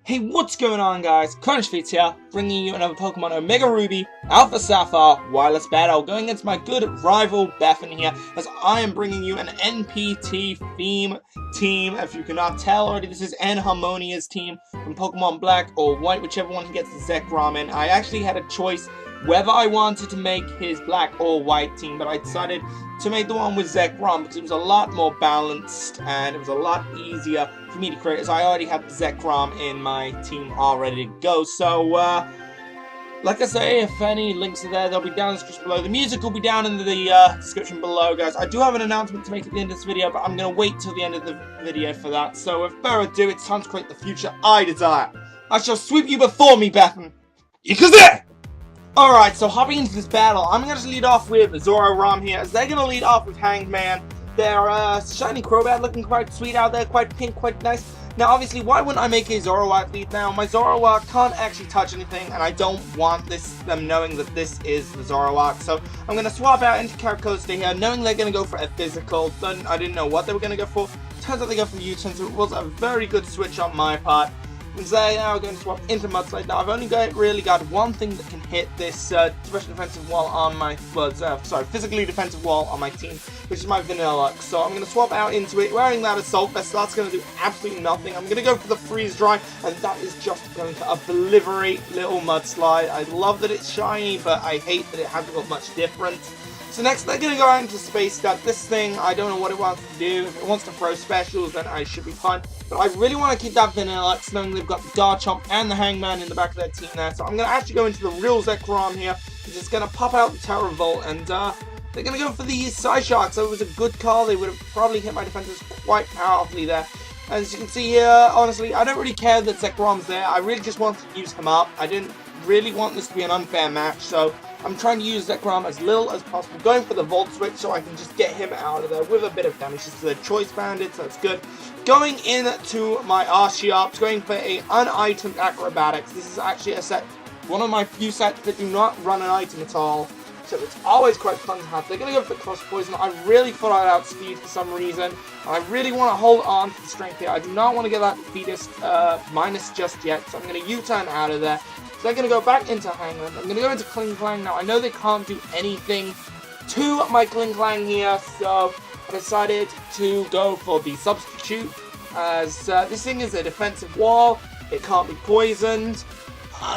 Hey, what's going on, guys? Crona here, bringing you another Pokemon Omega Ruby Alpha Sapphire wireless battle, going against my good rival Bethan here, as I am bringing you an NPT theme team. If you cannot tell already, this is N-Harmonia's team from Pokemon Black or White, whichever one gets the Zekrom in. I actually had a choice whether I wanted to make his Black or White team, but I decided to make the one with Zekrom because it was a lot more balanced and it was a lot easier for me to create, as I already had the Zekrom in my team all ready to go. So, like I say, if any links are there, they'll be down in the description below. The music will be down in the description below, guys. I do have an announcement to make at the end of this video, but I'm going to wait till the end of the video for that. So, without further ado, it's time to create the future I desire. I shall sweep you before me, Bethan. Ikuze! Alright, so hopping into this battle, I'm going to lead off with ΩRαS here, as they're going to lead off with Hangman. Their shiny Crobat looking quite sweet out there, quite pink, quite nice. Now, obviously, why wouldn't I make a ΩRαS lead now? My ΩRαS can't actually touch anything, and I don't want them knowing that this is the ΩRαS. So, I'm going to swap out into Characteristic here, knowing they're going to go for a physical. I didn't know what they were going to go for. Turns out they go for U-turn, so it was a very good switch on my part. And so now we're going to swap into Mudslide. Now I've only really got one thing that can hit this special defensive wall on my, physically defensive wall on my team, which is my Vanilla. So I'm going to swap out into it, wearing that Assault Vest. So that's going to do absolutely nothing. I'm going to go for the Freeze Dry, and that is just going to obliterate little Mudslide. I love that it's shiny, but I hate that it hasn't got much difference. So next, they're going to go out into Space Stud. This thing, I don't know what it wants to do. If it wants to throw specials, then I should be fine. But I really want to keep that Vanilla, knowing they've got the Garchomp and the Hangman in the back of their team there. So I'm going to actually go into the real Zekrom here, which is going to pop out the Terra Volt, and they're going to go for the Psyshock. So it was a good call. They would have probably hit my defenses quite powerfully there. As you can see here, honestly, I don't really care that Zekrom's there. I really just want to use him up. I didn't really want this to be an unfair match, so I'm trying to use Zekrom as little as possible, going for the Volt Switch so I can just get him out of there with a bit of damage. This is a Choice Bandit, so that's good. Going into my Archeops, going for a unitemed Acrobatics. This is actually a set, one of my few sets that do not run an item at all, so it's always quite fun to have. They're going to go for Cross Poison. I really thought I'd outspeed for some reason, and I really want to hold on to the strength here. I do not want to get that Fetus minus just yet, so I'm going to U-turn out of there. So they're going to go back into Hangman. I'm going to go into Klinklang. Now, I know they can't do anything to my Klinklang here, so I decided to go for the Substitute, as this thing is a defensive wall. It can't be poisoned.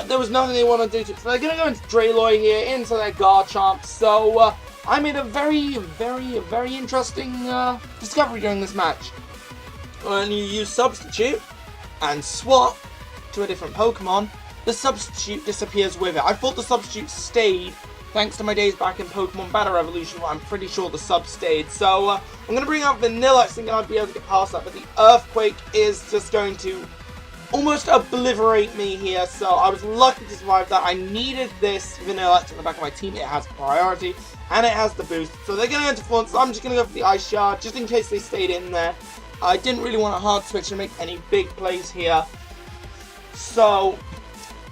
There was nothing they want to do to it. So they're going to go into Drayloy here, into their Garchomp. So I made a very interesting discovery during this match. When you use Substitute and swap to a different Pokemon, the Substitute disappears with it. I thought the Substitute stayed, thanks to my days back in Pokemon Battle Revolution, where I'm pretty sure the sub stayed. So I'm going to bring out Vanilla, thinking I'd be able to get past that, but the Earthquake is just going to almost obliterate me here, so I was lucky to survive that. I needed this Vanilla in the back of my team. It has priority, and it has the boost. So they're going to go into Flaunt, so I'm just going to go for the Ice Shard, just in case they stayed in there. I didn't really want a hard switch to make any big plays here. So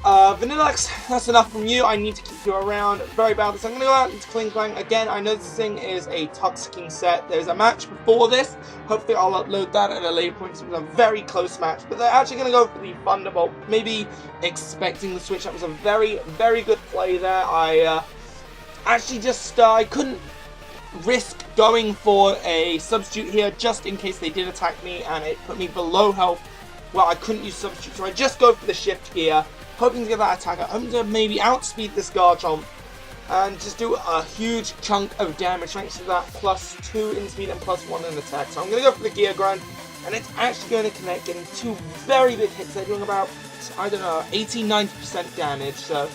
Vanillax, that's enough from you. I need to keep you around. Very bad. So I'm going to go out into Klinklang. Again, I know this thing is a Toxicking set. There's a match before this. Hopefully I'll upload that at a later point, because it was a very close match. But they're actually going to go for the Thunderbolt, maybe expecting the switch. That was a very good play there. I actually just, I couldn't risk going for a Substitute here, just in case they did attack me, and it put me below health. Well, I couldn't use Substitute, so I just go for the Shift here, hoping to get that attack. I'm hoping to maybe outspeed this Garchomp and just do a huge chunk of damage thanks to that +2 in speed and +1 in attack. So I'm going to go for the Gear Grind, and it's actually going to connect, getting 2 very big hits. They're doing about, I don't know, 80-90% damage. So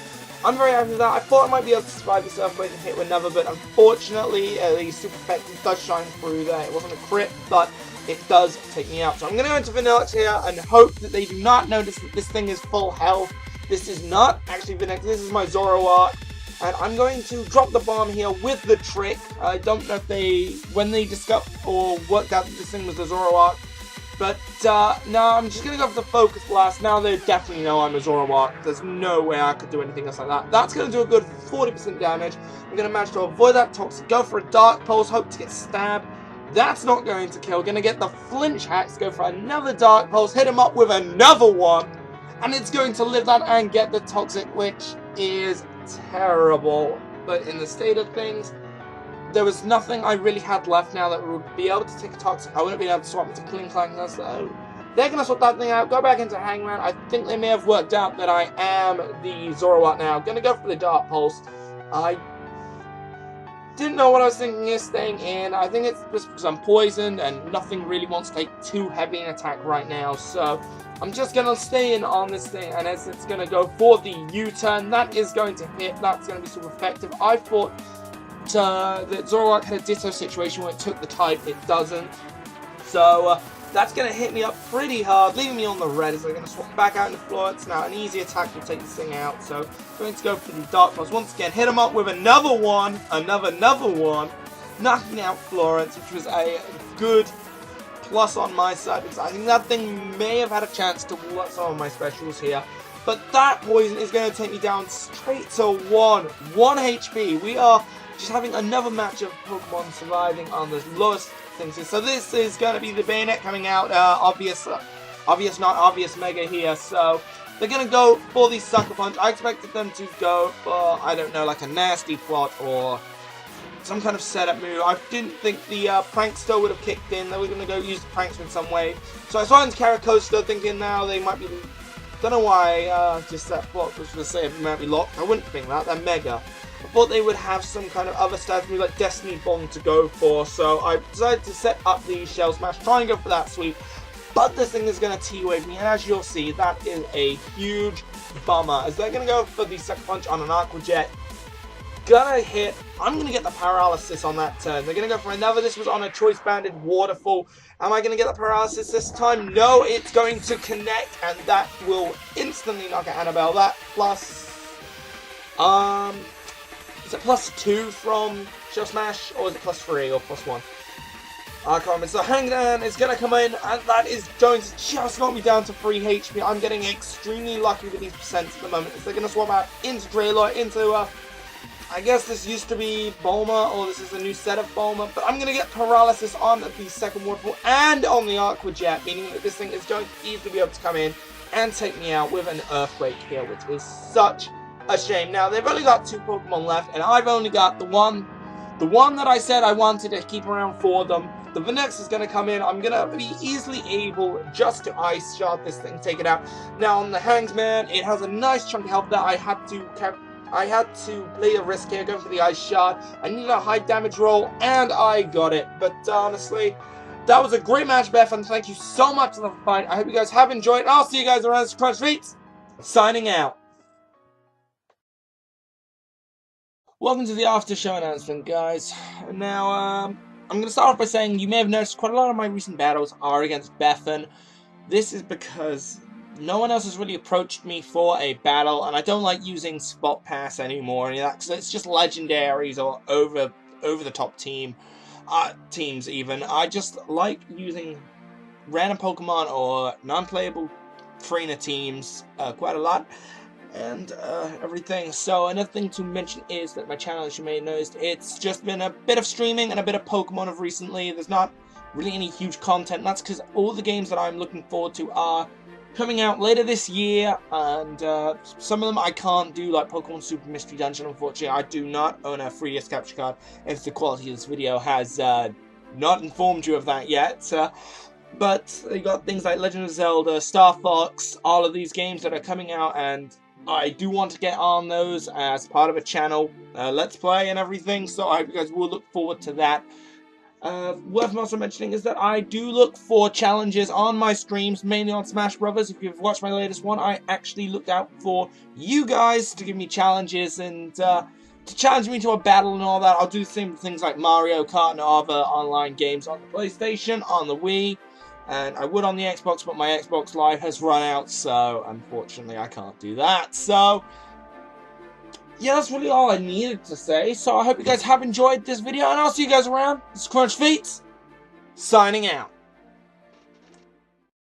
I'm very happy with that. I thought I might be able to survive this Earthquake and hit with another, but unfortunately the Super Effective does shine through there. It wasn't a crit, but it does take me out. So I'm going to go into Vanillix here and hope that they do not notice that this thing is full health. This is not actually Vanillix, this is my ฎ, and I'm going to drop the bomb here with the trick. I don't know if when they discovered or worked out that this thing was the ḍ, but no, I'm just going to go for the Focus Blast. Now they definitely know I'm a ḍ. There's no way I could do anything else like that. That's going to do a good 40% damage. I'm going to manage to avoid that Toxic, go for a Dark Pulse, hope to get stabbed. That's not going to kill. Going to get the Flinch Hacks, go for another Dark Pulse, hit him up with another one. and it's going to live that and get the toxic, which is terrible. But in the state of things, there was nothing I really had left now that would be able to take a toxic. I wouldn't be able to swap into Clean Clanker, so they're going to swap that thing out, go back into Hangman. I think they may have worked out that I am the Zoroark now. Going to go for the Dark Pulse. I didn't know what I was thinking is staying in. I think it's just because I'm poisoned and nothing really wants to take too heavy an attack right now. So I'm just going to stay in on this thing, and as it's going to go for the U-turn, that is going to hit. That's going to be super effective. I thought that Zoroark had a Ditto situation where it took the type. It doesn't. So that's going to hit me up pretty hard, leaving me on the red as they're going to swap back out into Florence. Now, an easy attack will take this thing out, so going to go for the Dark Pulse once again. Hit him up with another one, knocking out Florence, which was a good plus on my side, because I think that thing may have had a chance to block some of my specials here. But that poison is going to take me down straight to 1 HP. We are just having another match of Pokemon surviving on the lowest things here. So this is going to be the Bayonet coming out, obvious not obvious Mega here. So they're going to go for the Sucker Punch. I expected them to go for, I don't know, like a nasty plot or some kind of setup move. I didn't think the Prankster would have kicked in. They were going to go use the Prankster in some way. So I saw into Caracosta thinking now they might be, don't know why, just that thought was to say it might be locked. I wouldn't think that, they're Mega. I thought they would have some kind of other stats move like Destiny Bomb to go for, so I decided to set up the Shell Smash, try and go for that sweep, but this thing is going to T-Wave me, and as you'll see, that is a huge bummer, as they're going to go for the Sucker Punch on an Aqua Jet. Gonna hit, I'm going to get the Paralysis on that turn. They're going to go for another, this was on a Choice Banded Waterfall. Am I going to get the Paralysis this time? No, it's going to connect, and that will instantly knock out Annabelle. That plus, is it +2 from Shell Smash, or is it +3 or +1? I can't remember. So Hangman is going to come in, and that is going to just knock me down to 3 HP. I'm getting extremely lucky with these percents at the moment. They're going to swap out into Drayloit, into, I guess this used to be Bulma, or this is a new set of Bulma, but I'm going to get Paralysis on the second Waterfall and on the Aqua Jet, meaning that this thing is going to easily be able to come in and take me out with an Earthquake here, which is such a shame. Now, they've only got 2 Pokemon left, and I've only got the one that I said I wanted to keep around for them. The Venex is going to come in. I'm going to be easily able just to Ice Shard this thing, take it out. Now, on the Hangman, it has a nice chunk of health that I had to play a risk here, going for the Ice Shard. I needed a high damage roll, and I got it. But honestly, that was a great match, Bethan. Thank you so much for the fight. I hope you guys have enjoyed. I'll see you guys around the Crunch Feet. Signing out. Welcome to the after show announcement, guys. Now, I'm going to start off by saying you may have noticed quite a lot of my recent battles are against Bethan. This is because no one else has really approached me for a battle, and I don't like using Spot Pass anymore, and that, because it's just legendaries or over the top teams even. I just like using random Pokemon or non-playable trainer teams quite a lot. And everything. So another thing to mention is that my channel, as you may have noticed, it's just been a bit of streaming and a bit of Pokemon of recently. There's not really any huge content, and that's because all the games that I'm looking forward to are coming out later this year, and some of them I can't do, like Pokemon Super Mystery Dungeon. Unfortunately, I do not own a 3DS capture card, if the quality of this video has not informed you of that yet. But you got things like Legend of Zelda, Star Fox, all of these games that are coming out, and I do want to get on those as part of a channel, Let's Play and everything, so I hope you guys will look forward to that. Worth also mentioning is that I do look for challenges on my streams, mainly on Smash Brothers. If you've watched my latest one, I actually looked out for you guys to give me challenges and to challenge me to a battle and all that. I'll do the same things like Mario Kart and other online games on the PlayStation, on the Wii. And I would on the Xbox, but my Xbox Live has run out, so unfortunately I can't do that. So, yeah, that's really all I needed to say. So I hope you guys have enjoyed this video, and I'll see you guys around. This is Crunch Feet, signing out.